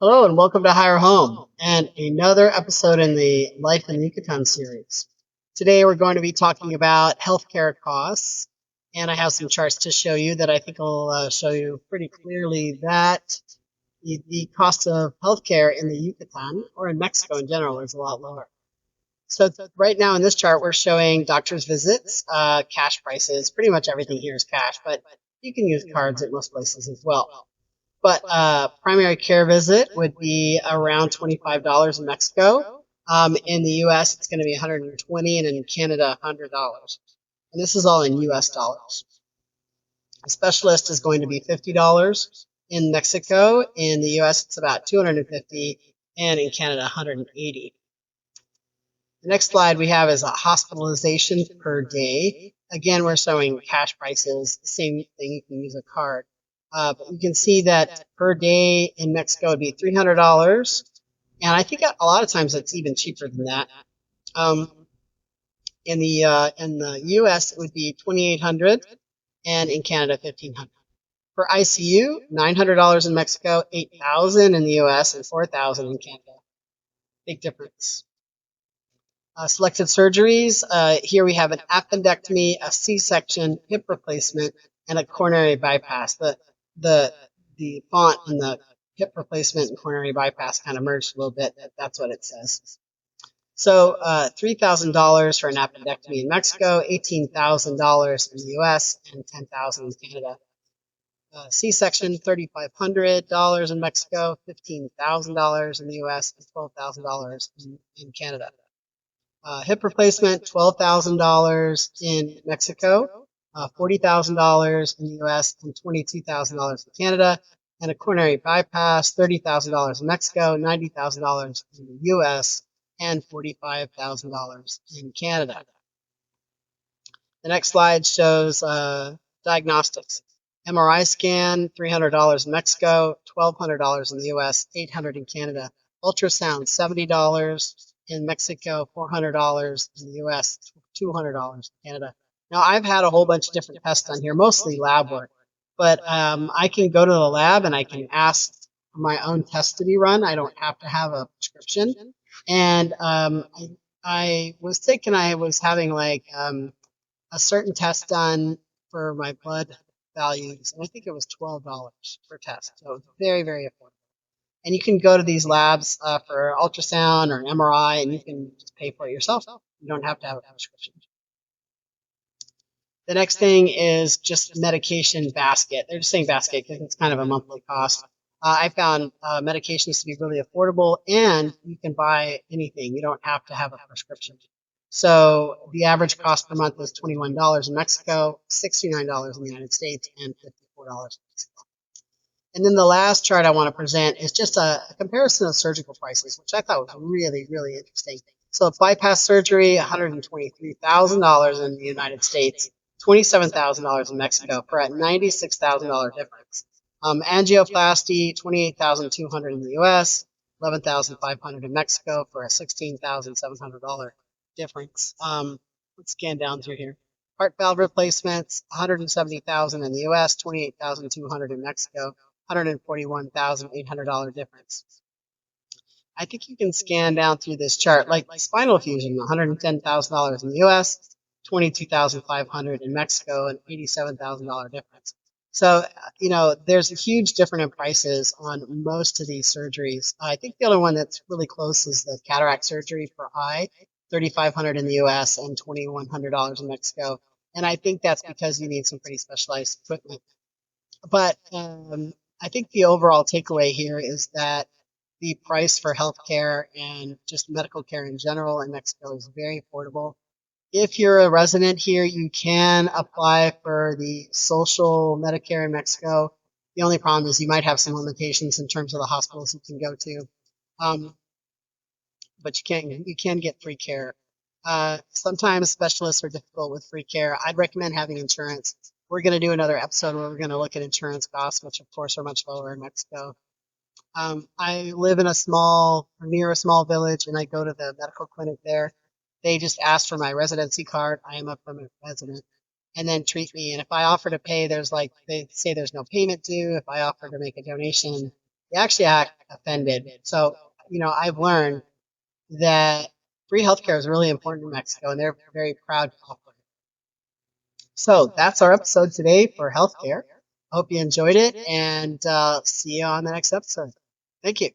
Hello and welcome to Higher Home and another episode in the Life in the Yucatan series. Today we're going to be talking about healthcare costs, and I have some charts to show you that I think will show you pretty clearly that the cost of healthcare in the Yucatan or in Mexico in general is a lot lower. So right now in this chart we're showing doctor's visits, cash prices. Pretty much everything here is cash, but you can use cards at most places as well. But primary care visit would be around $25 in Mexico. In the U.S., it's going to be 120, and in Canada, $100. And this is all in U.S. dollars. A specialist is going to be $50 in Mexico. In the U.S., it's about 250, and in Canada, 180. The next slide we have is a hospitalization per day. Again, we're showing cash prices. Same thing, you can use a card. But you can see that per day in Mexico would be $300, and I think a lot of times it's even cheaper than that. Um, in the U.S. it would be 2,800, and in Canada 1,500. For ICU, $900 in Mexico, 8,000 in the U.S., and 4,000 in Canada. Big difference. Selected surgeries. Here we have an appendectomy, a C-section, hip replacement, and a coronary bypass. The font in the hip replacement and coronary bypass kind of merged a little bit. That's what it says. So $3,000 for an appendectomy in Mexico, $18,000 in the U.S., and $10,000 in Canada. C-section, $3,500 in Mexico, $15,000 in the U.S., and $12,000 in Canada. Hip replacement, $12,000 in Mexico, $40,000 in the U.S., and $22,000 in Canada. And a coronary bypass, $30,000 in Mexico, $90,000 in the U.S., and $45,000 in Canada. The next slide shows diagnostics. MRI scan, $300 in Mexico, $1,200 in the U.S., $800 in Canada. Ultrasound, $70 in Mexico, $400 in the U.S., $200 in Canada. Now, I've had a whole bunch of different tests done here, mostly lab work, but I can go to the lab and I can ask for my own test to be run. I don't have to have a prescription. And I was sick and I was having like a certain test done for my blood values, and I think it was $12 per test. So it's very, very affordable. And you can go to these labs for ultrasound or an MRI, and you can just pay for it yourself. You don't have to have a prescription. The next thing is just medication basket. They're just saying basket because it's kind of a monthly cost. I found medications to be really affordable, and you can buy anything. You don't have to have a prescription. So the average cost per month is $21 in Mexico, $69 in the United States, and $54 in Mexico. And then the last chart I want to present is just a comparison of surgical prices, which I thought was really, really interesting. So bypass surgery, $123,000 in the United States, $27,000 in Mexico for a $96,000 difference. Angioplasty, $28,200 in the U.S., $11,500 in Mexico for a $16,700 difference. Let's scan down through here. Heart valve replacements, $170,000 in the U.S., $28,200 in Mexico, $141,800 difference. I think you can scan down through this chart, like spinal fusion, $110,000 in the U.S., $22,500 in Mexico, and $87,000 difference. So, there's a huge difference in prices on most of these surgeries. I think the only one that's really close is the cataract surgery for eye, $3,500 in the U.S. and $2,100 in Mexico. And I think that's because you need some pretty specialized equipment. But I think the overall takeaway here is that the price for healthcare and just medical care in general in Mexico is very affordable. If you're a resident here, you can apply for the social Medicare in Mexico. The only problem is you might have some limitations in terms of the hospitals you can go to. But you can get free care. Sometimes specialists are difficult with free care. I'd recommend having insurance. We're going to do another episode where we're going to look at insurance costs, which of course are much lower in Mexico. I live in near a small village, and I go to the medical clinic there. They just ask for my residency card. I am a permanent resident, and then treat me. And if I offer to pay, they say there's no payment due. If I offer to make a donation, they actually act offended. So, I've learned that free healthcare is really important in Mexico, and they're very proud to offer it. So that's our episode today for healthcare. I hope you enjoyed it, and see you on the next episode. Thank you.